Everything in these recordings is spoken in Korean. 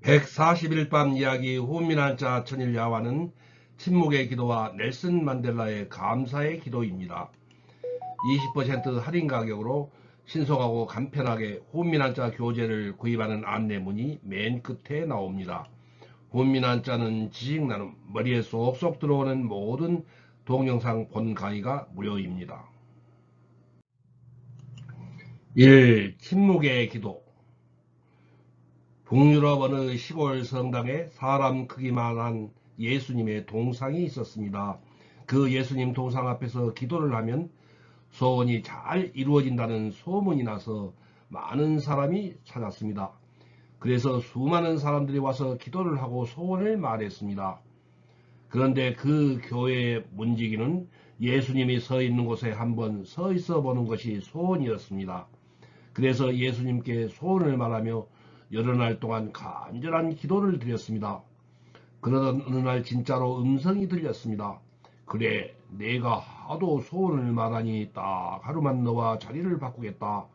140일 밤 이야기 훈민한자 천일 야화는 침묵의 기도와 넬슨 만델라의 감사의 기도입니다. 20% 할인 가격으로 신속하고 간편하게 훈민한자 교재를 구입하는 안내문이 맨 끝에 나옵니다. 훈민한자는 지식 나눔, 머리에 쏙쏙 들어오는 모든 동영상 본 강의가 무료입니다. 1. 침묵의 기도. 북유럽 어느 시골 성당에 사람 크기만한 예수님의 동상이 있었습니다. 그 예수님 동상 앞에서 기도를 하면 소원이 잘 이루어진다는 소문이 나서 많은 사람이 찾았습니다. 그래서 수많은 사람들이 와서 기도를 하고 소원을 말했습니다. 그런데 그 교회의 문지기는 예수님이 서 있는 곳에 한번 서 있어 보는 것이 소원이었습니다. 그래서 예수님께 소원을 말하며 여러 날 동안 간절한 기도를 드렸습니다. 그러던 어느 날 진짜로 음성이 들렸습니다. 그래, 내가 하도 소원을 말하니 딱 하루만 너와 자리를 바꾸겠다.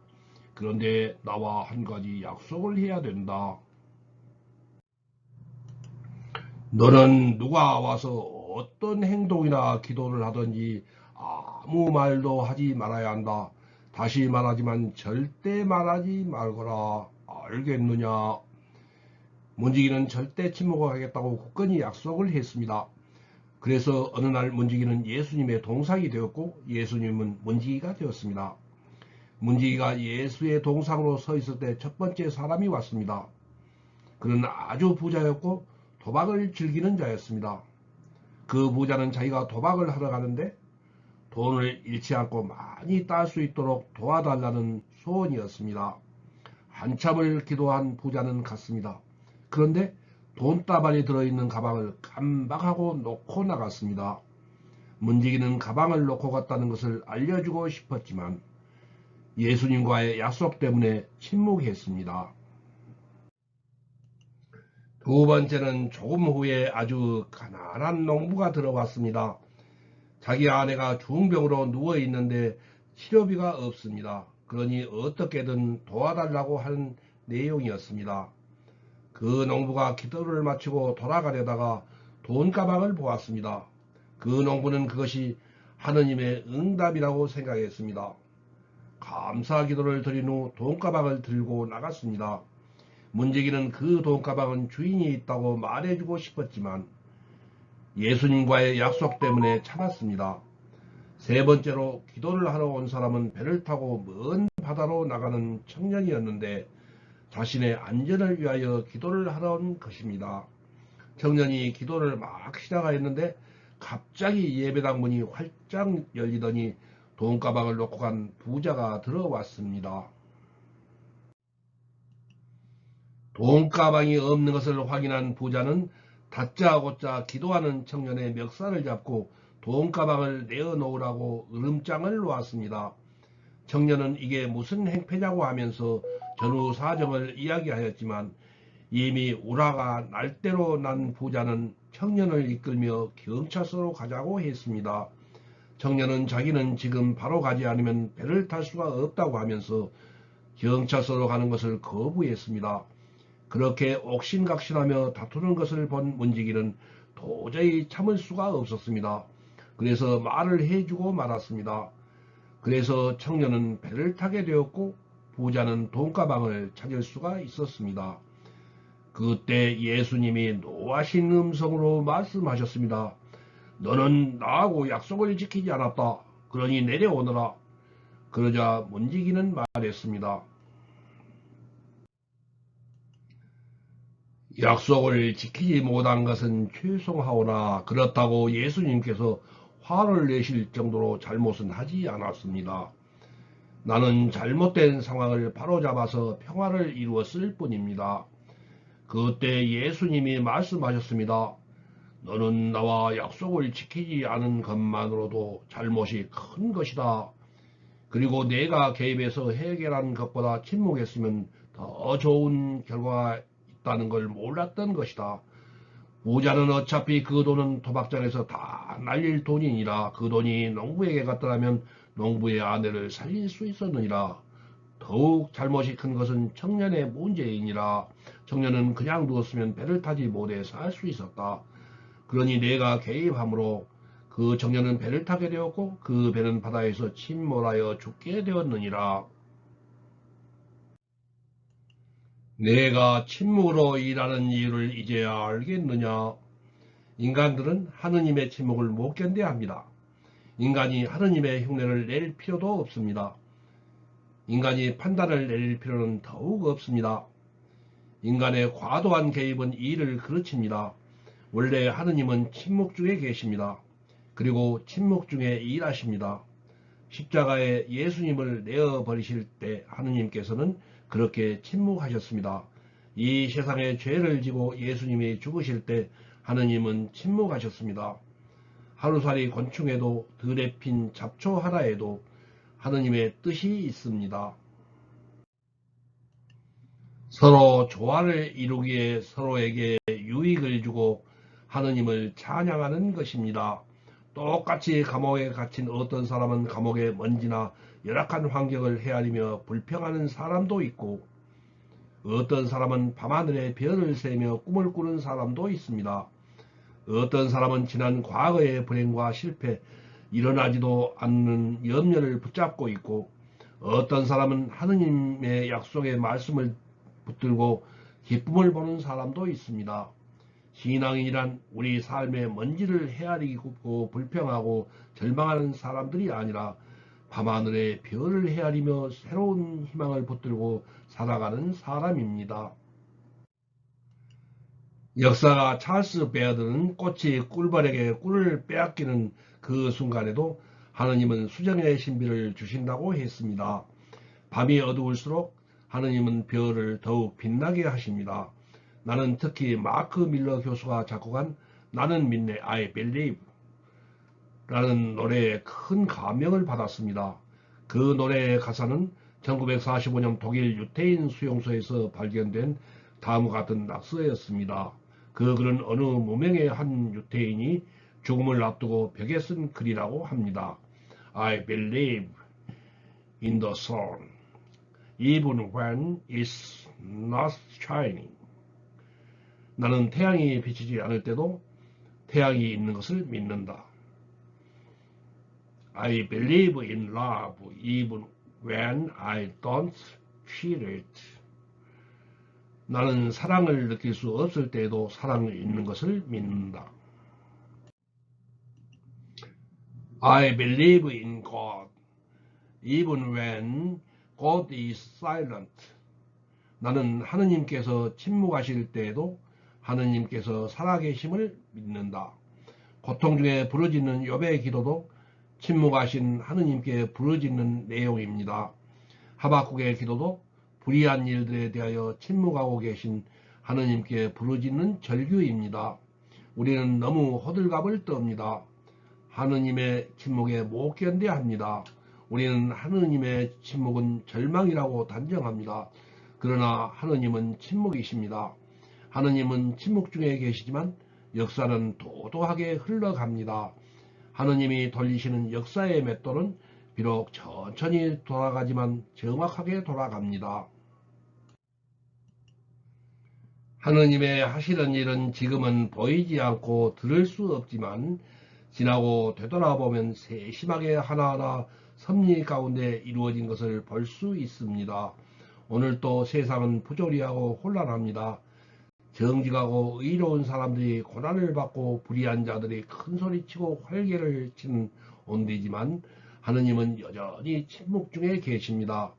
그런데 나와 한 가지 약속을 해야 된다. 너는 누가 와서 어떤 행동이나 기도를 하든지 아무 말도 하지 말아야 한다. 다시 말하지만 절대 말하지 말거라. 알겠느냐? 문지기는 절대 침묵을 하겠다고 굳건히 약속을 했습니다. 그래서 어느 날 문지기는 예수님의 동상이 되었고 예수님은 문지기가 되었습니다. 문지기가 예수의 동상으로 서 있을 때 첫 번째 사람이 왔습니다. 그는 아주 부자였고 도박을 즐기는 자였습니다. 그 부자는 자기가 도박을 하러 가는데 돈을 잃지 않고 많이 딸 수 있도록 도와달라는 소원이었습니다. 한참을 기도한 부자는 갔습니다. 그런데 돈다발이 들어있는 가방을 깜박하고 놓고 나갔습니다. 문지기는 가방을 놓고 갔다는 것을 알려주고 싶었지만 예수님과의 약속 때문에 침묵했습니다. 두 번째는 조금 후에 아주 가난한 농부가 들어왔습니다. 자기 아내가 중병으로 누워있는데 치료비가 없습니다. 그러니 어떻게든 도와달라고 하는 내용이었습니다. 그 농부가 기도를 마치고 돌아가려다가 돈가방을 보았습니다. 그 농부는 그것이 하느님의 응답이라고 생각했습니다. 감사 기도를 드린 후 돈가방을 들고 나갔습니다. 문지기는 그 돈가방은 주인이 있다고 말해주고 싶었지만 예수님과의 약속 때문에 참았습니다. 세 번째로 기도를 하러 온 사람은 배를 타고 먼 바다로 나가는 청년이었는데 자신의 안전을 위하여 기도를 하러 온 것입니다. 청년이 기도를 막 시작하였는데 갑자기 예배당 문이 활짝 열리더니 돈가방을 놓고 간 부자가 들어왔습니다. 돈가방이 없는 것을 확인한 부자는 다짜고짜 기도하는 청년의 멱살을 잡고 돈가방을 내어놓으라고 으름장을 놓았습니다. 청년은 이게 무슨 행패냐고 하면서 전후 사정을 이야기하였지만 이미 우라가 날 대로 난 부자는 청년을 이끌며 경찰서로 가자고 했습니다. 청년은 자기는 지금 바로 가지 않으면 배를 탈 수가 없다고 하면서 경찰서로 가는 것을 거부했습니다. 그렇게 옥신각신하며 다투는 것을 본 문지기는 도저히 참을 수가 없었습니다. 그래서 말을 해주고 말았습니다. 그래서 청년은 배를 타게 되었고 부자는 돈가방을 찾을 수가 있었습니다. 그때 예수님이 노하신 음성으로 말씀하셨습니다. 너는 나하고 약속을 지키지 않았다. 그러니 내려오너라. 그러자 문지기는 말했습니다. 약속을 지키지 못한 것은 죄송하오나 그렇다고 예수님께서 화를 내실 정도로 잘못은 하지 않았습니다. 나는 잘못된 상황을 바로잡아서 평화를 이루었을 뿐입니다. 그때 예수님이 말씀하셨습니다. 너는 나와 약속을 지키지 않은 것만으로도 잘못이 큰 것이다. 그리고 내가 개입해서 해결한 것보다 침묵했으면 더 좋은 결과가 있다는 걸 몰랐던 것이다. 부자는 어차피 그 돈은 도박장에서 다 날릴 돈이니라. 그 돈이 농부에게 갔더라면 농부의 아내를 살릴 수 있었느니라. 더욱 잘못이 큰 것은 청년의 문제이니라. 청년은 그냥 누웠으면 배를 타지 못해 살 수 있었다. 그러니 내가 개입함으로 그 청년은 배를 타게 되었고 그 배는 바다에서 침몰하여 죽게 되었느니라. 내가 침묵으로 일하는 이유를 이제야 알겠느냐? 인간들은 하느님의 침묵을 못 견뎌합니다. 인간이 하느님의 흉내를 낼 필요도 없습니다. 인간이 판단을 내릴 필요는 더욱 없습니다. 인간의 과도한 개입은 일을 그르칩니다. 원래 하느님은 침묵 중에 계십니다. 그리고 침묵 중에 일하십니다. 십자가에 예수님을 내어버리실 때 하느님께서는 그렇게 침묵하셨습니다. 이 세상의 죄를 지고 예수님이 죽으실 때 하느님은 침묵하셨습니다. 하루살이 곤충에도 들에 핀 잡초 하나에도 하느님의 뜻이 있습니다. 서로 조화를 이루기에 서로에게 유익을 주고 하느님을 찬양하는 것입니다. 똑같이 감옥에 갇힌 어떤 사람은 감옥의 먼지나 열악한 환경을 헤아리며 불평하는 사람도 있고 어떤 사람은 밤하늘에 별을 세며 꿈을 꾸는 사람도 있습니다. 어떤 사람은 지난 과거의 불행과 실패, 일어나지도 않는 염려를 붙잡고 있고 어떤 사람은 하느님의 약속의 말씀을 붙들고 기쁨을 보는 사람도 있습니다. 신앙인이란 우리 삶의 먼지를 헤아리고 불평하고 절망하는 사람들이 아니라 밤하늘의 별을 헤아리며 새로운 희망을 붙들고 살아가는 사람입니다. 역사가 찰스 베어드는 꽃이 꿀벌에게 꿀을 빼앗기는 그 순간에도 하느님은 수정의 신비를 주신다고 했습니다. 밤이 어두울수록 하느님은 별을 더욱 빛나게 하십니다. 나는 특히 마크 밀러 교수가 작곡한 나는 믿네 I believe 라는 노래에 큰 감명을 받았습니다. 그 노래의 가사는 1945년 독일 유태인 수용소에서 발견된 다음과 같은 낙서였습니다. 그 글은 어느 무명의 한 유태인이 죽음을 앞두고 벽에 쓴 글이라고 합니다. I believe in the sun even when it's not shining. 나는 태양이 비치지 않을 때도 태양이 있는 것을 믿는다. I believe in love even when I don't feel it. 나는 사랑을 느낄 수 없을 때에도 사랑이 있는 것을 믿는다. I believe in God even when God is silent. 나는 하느님께서 침묵하실 때에도 하느님께서 살아계심을 믿는다. 고통 중에 부르짖는 욥의 기도도 침묵하신 하느님께 부르짖는 내용입니다. 하박국의 기도도 불의한 일들에 대하여 침묵하고 계신 하느님께 부르짖는 절규입니다. 우리는 너무 호들갑을 떱니다. 하느님의 침묵에 못 견뎌합니다. 우리는 하느님의 침묵은 절망이라고 단정합니다. 그러나 하느님은 침묵이십니다. 하느님은 침묵 중에 계시지만 역사는 도도하게 흘러갑니다. 하느님이 돌리시는 역사의 맷돌은 비록 천천히 돌아가지만 정확하게 돌아갑니다. 하느님의 하시는 일은 지금은 보이지 않고 들을 수 없지만 지나고 되돌아보면 세심하게 하나하나 섭리 가운데 이루어진 것을 볼 수 있습니다. 오늘도 세상은 부조리하고 혼란합니다. 정직하고 의로운 사람들이 고난을 받고 불의한 자들이 큰소리치고 활개를 치는 온대지만 하느님은 여전히 침묵 중에 계십니다.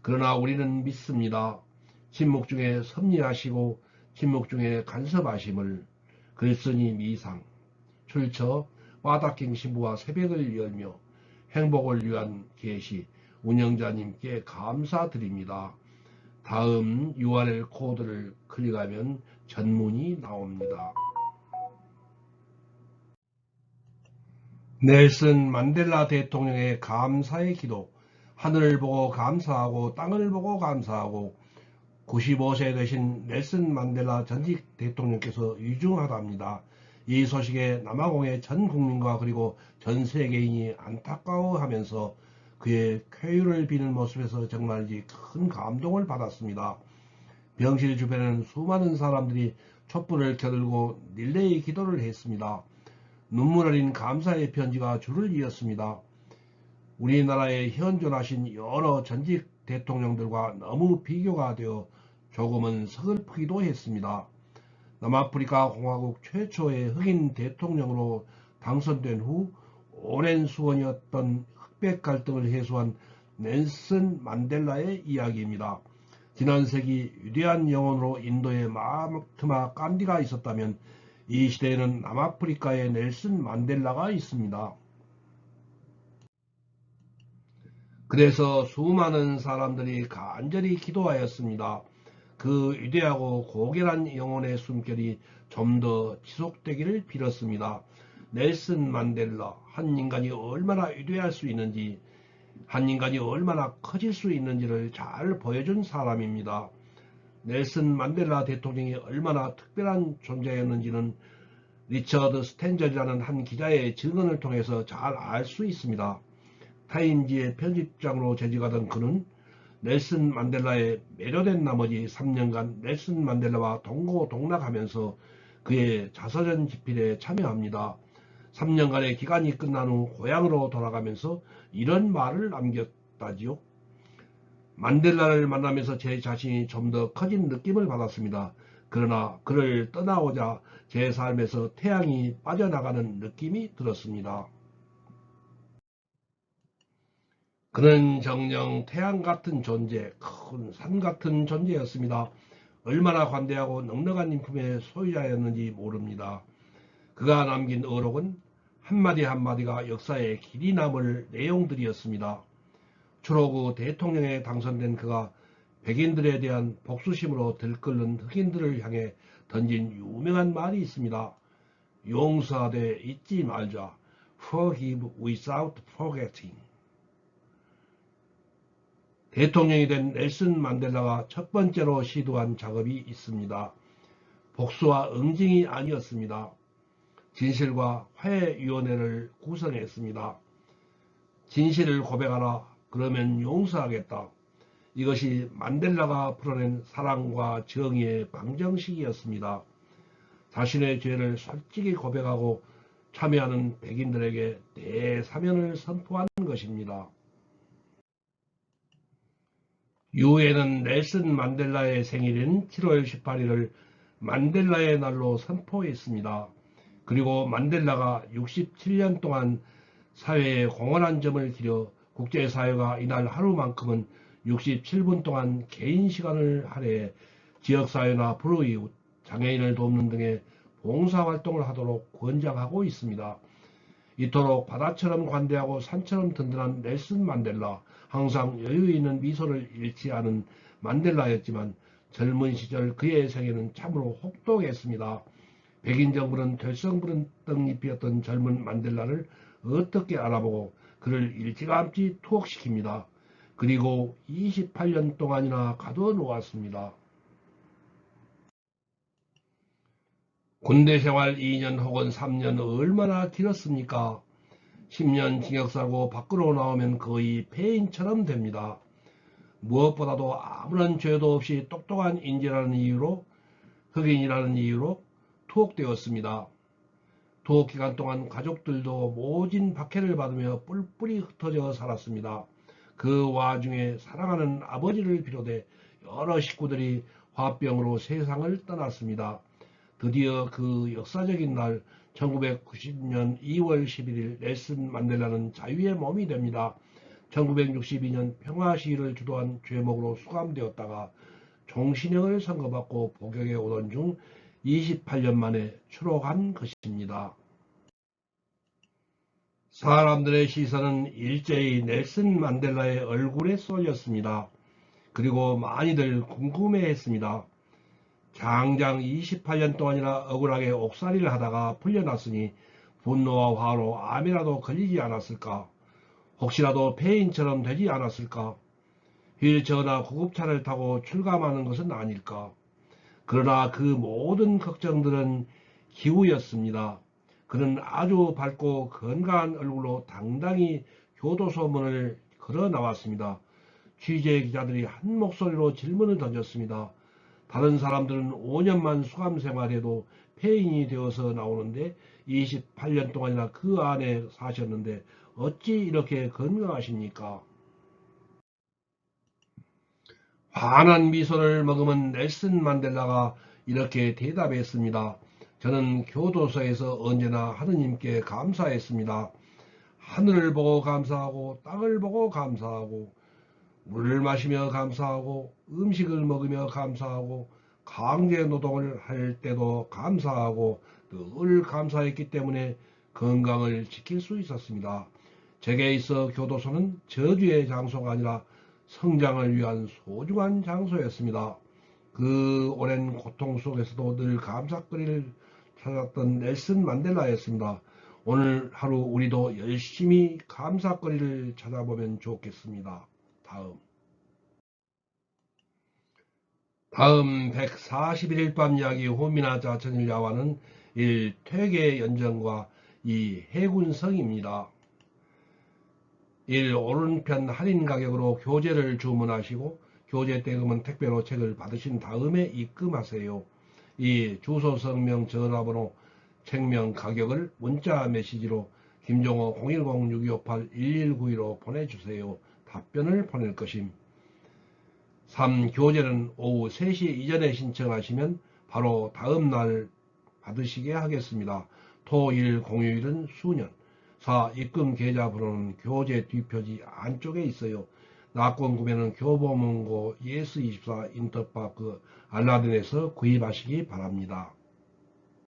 그러나 우리는 믿습니다. 침묵 중에 섭리하시고 침묵 중에 간섭하심을. 글쓴이 미상 출처 와다킹 신부와 새벽을 열며 행복을 위한 계시 운영자님께 감사드립니다. 다음 URL 코드를 클릭하면 전문이 나옵니다. 넬슨 만델라 대통령의 감사의 기도. 하늘을 보고 감사하고 땅을 보고 감사하고 95세 되신 넬슨 만델라 전직 대통령께서 위중하답니다. 이 소식에 남아공의 전 국민과 그리고 전 세계인이 안타까워하면서 그의 쾌유를 비는 모습에서 정말이지 큰 감동을 받았습니다. 병실 주변에는 수많은 사람들이 촛불을 켜들고 릴레이 기도를 했습니다. 눈물 어린 감사의 편지가 줄을 이었습니다. 우리나라에 현존하신 여러 전직 대통령들과 너무 비교가 되어 조금은 서글프기도 했습니다. 남아프리카 공화국 최초의 흑인 대통령으로 당선된 후 오랜 수원이었던 흑백 갈등을 해소한 넬슨 만델라의 이야기입니다. 지난 세기 위대한 영혼으로 인도에 마하트마 간디가 있었다면 이 시대에는 남아프리카에 넬슨 만델라가 있습니다. 그래서 수많은 사람들이 간절히 기도하였습니다. 그 위대하고 고결한 영혼의 숨결이 좀 더 지속되기를 빌었습니다. 넬슨 만델라, 한 인간이 얼마나 위대할 수 있는지, 한 인간이 얼마나 커질 수 있는지를 잘 보여준 사람입니다. 넬슨 만델라 대통령이 얼마나 특별한 존재였는지는 리처드 스탠저라는 한 기자의 증언을 통해서 잘 알 수 있습니다. 타임지의 편집장으로 재직하던 그는 넬슨 만델라에 매료된 나머지 3년간 넬슨 만델라와 동고동락하면서 그의 자서전 집필에 참여합니다. 3년간의 기간이 끝난 후 고향으로 돌아가면서 이런 말을 남겼다지요. 만델라를 만나면서 제 자신이 좀 더 커진 느낌을 받았습니다. 그러나 그를 떠나오자 제 삶에서 태양이 빠져나가는 느낌이 들었습니다. 그는 정녕 태양 같은 존재, 큰 산 같은 존재였습니다. 얼마나 관대하고 넉넉한 인품의 소유자였는지 모릅니다. 그가 남긴 어록은 한마디 한마디가 역사에 길이 남을 내용들이었습니다. 주로 그 대통령에 당선된 그가 백인들에 대한 복수심으로 들끓는 흑인들을 향해 던진 유명한 말이 있습니다. 용서하되 잊지 말자. Forgive without forgetting. 대통령이 된 넬슨 만델라가 첫 번째로 시도한 작업이 있습니다. 복수와 응징이 아니었습니다. 진실과 화해위원회를 구성했습니다. 진실을 고백하라. 그러면 용서하겠다. 이것이 만델라가 풀어낸 사랑과 정의의 방정식이었습니다. 자신의 죄를 솔직히 고백하고 참여하는 백인들에게 대사면을 선포한 것입니다. 유엔은 넬슨 만델라의 생일인 7월 18일을 만델라의 날로 선포했습니다. 그리고 만델라가 67년 동안 사회에 공헌한 점을 기려 국제사회가 이날 하루만큼은 67분 동안 개인 시간을 할애해 지역사회나 불우이웃, 장애인을 돕는 등의 봉사활동을 하도록 권장하고 있습니다. 이토록 바다처럼 관대하고 산처럼 든든한 넬슨 만델라, 항상 여유있는 미소를 잃지 않은 만델라였지만 젊은 시절 그의 생애는 참으로 혹독했습니다. 백인 정부는 될성부른떡잎이었던 젊은 만델라를 어떻게 알아보고 그를 일찌감치 투옥시킵니다. 그리고 28년 동안이나 가둬놓았습니다. 군대 생활 2년 혹은 3년 얼마나 길었습니까? 10년 징역 살고 밖으로 나오면 거의 폐인처럼 됩니다. 무엇보다도 아무런 죄도 없이 똑똑한 인재라는 이유로, 흑인이라는 이유로 투옥되었습니다. 투옥 기간 동안 가족들도 모진 박해를 받으며 뿔뿔이 흩어져 살았습니다. 그 와중에 사랑하는 아버지를 비롯해 여러 식구들이 화병으로 세상을 떠났습니다. 드디어 그 역사적인 날 1990년 2월 11일 넬슨 만델라는 자유의 몸이 됩니다. 1962년 평화시위를 주도한 죄목으로 수감되었다가 종신형을 선고받고 복역에 오던 중 28년 만에 추록한 것입니다. 사람들의 시선은 일제히 넬슨 만델라의 얼굴에 쏠렸습니다. 그리고 많이들 궁금해했습니다. 장장 28년 동안이나 억울하게 옥살이를 하다가 풀려났으니 분노와 화로 암이라도 걸리지 않았을까? 혹시라도 폐인처럼 되지 않았을까? 휠체어나 구급차를 타고 출감하는 것은 아닐까? 그러나 그 모든 걱정들은 기우였습니다. 그는 아주 밝고 건강한 얼굴로 당당히 교도소 문을 걸어 나왔습니다. 취재 기자들이 한 목소리로 질문을 던졌습니다. 다른 사람들은 5년만 수감 생활해도 폐인이 되어서 나오는데 28년 동안이나 그 안에 사셨는데 어찌 이렇게 건강하십니까? 환한 미소를 머금은 넬슨 만델라가 이렇게 대답했습니다. 저는 교도소에서 언제나 하느님께 감사했습니다. 하늘을 보고 감사하고 땅을 보고 감사하고 물을 마시며 감사하고 음식을 먹으며 감사하고 강제 노동을 할 때도 감사하고 늘 감사했기 때문에 건강을 지킬 수 있었습니다. 제게 있어 교도소는 저주의 장소가 아니라 성장을 위한 소중한 장소였습니다. 그 오랜 고통 속에서도 늘 감사거리를 찾았던 넬슨 만델라였습니다. 오늘 하루 우리도 열심히 감사거리를 찾아보면 좋겠습니다. 다음 141일 밤 이야기 호미나자 천일야와는 1. 퇴계 연정과 2. 해군성입니다. 1. 오른편 할인 가격으로 교재를 주문하시고 교재 대금은 택배로 책을 받으신 다음에 입금하세요. 2. 주소, 성명, 전화번호, 책명 가격을 문자 메시지로 김종호 010-6258-1192로 보내주세요. 답변을 보낼 것임. 3. 교재는 오후 3시 이전에 신청하시면 바로 다음날 받으시게 하겠습니다. 토, 일, 공휴일은 수년. 4. 입금 계좌 번호는 교재 뒷표지 안쪽에 있어요. 낙권 구매는 교보문고 ES24 인터파크 알라딘에서 구입하시기 바랍니다.